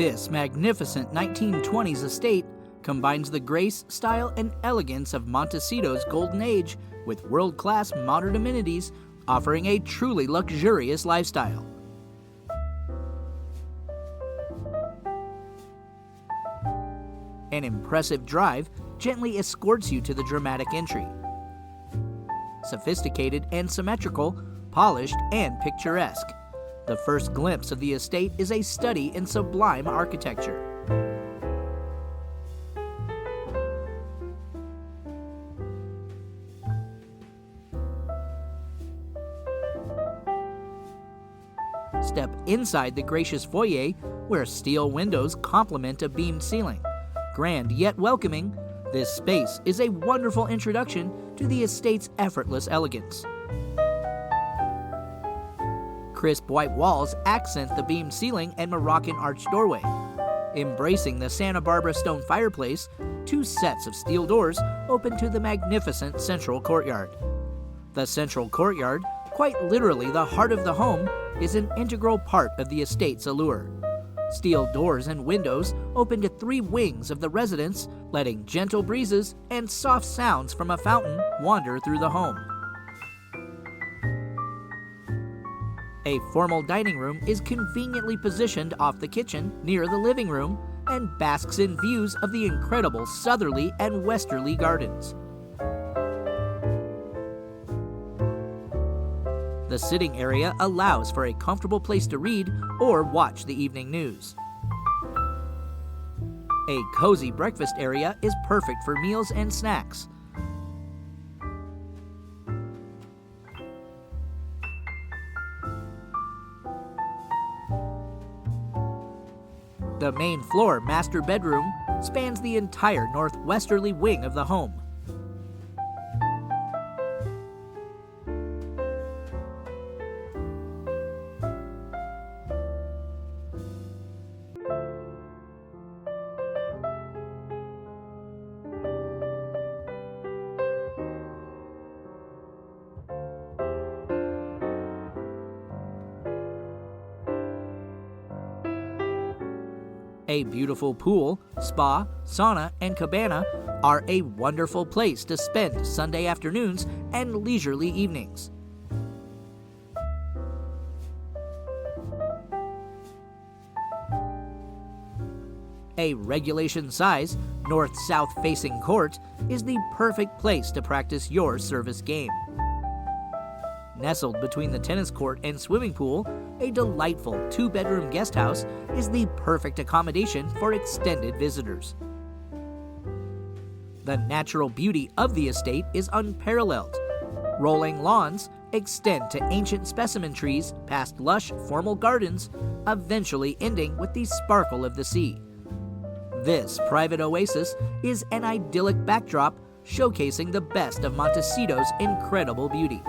This magnificent 1920s estate combines the grace, style, and elegance of Montecito's golden age with world-class modern amenities, offering a truly luxurious lifestyle. An impressive drive gently escorts you to the dramatic entry. Sophisticated and symmetrical, polished and picturesque, the first glimpse of the estate is a study in sublime architecture. Step inside the gracious foyer, where steel windows complement a beamed ceiling. Grand yet welcoming, this space is a wonderful introduction to the estate's effortless elegance. Crisp white walls accent the beamed ceiling and Moroccan arched doorway. Embracing the Santa Barbara stone fireplace, two sets of steel doors open to the magnificent central courtyard. The central courtyard, quite literally the heart of the home, is an integral part of the estate's allure. Steel doors and windows open to three wings of the residence, letting gentle breezes and soft sounds from a fountain wander through the home. A formal dining room is conveniently positioned off the kitchen near the living room and basks in views of the incredible southerly and westerly gardens. The sitting area allows for a comfortable place to read or watch the evening news. A cozy breakfast area is perfect for meals and snacks. The main floor master bedroom spans the entire northwesterly wing of the home. A beautiful pool, spa, sauna, and cabana are a wonderful place to spend Sunday afternoons and leisurely evenings. A regulation-size, north-south facing court is the perfect place to practice your service game. Nestled between the tennis court and swimming pool, a delightful two-bedroom guest house is the perfect accommodation for extended visitors. The natural beauty of the estate is unparalleled. Rolling lawns extend to ancient specimen trees past lush, formal gardens, eventually ending with the sparkle of the sea. This private oasis is an idyllic backdrop showcasing the best of Montecito's incredible beauty.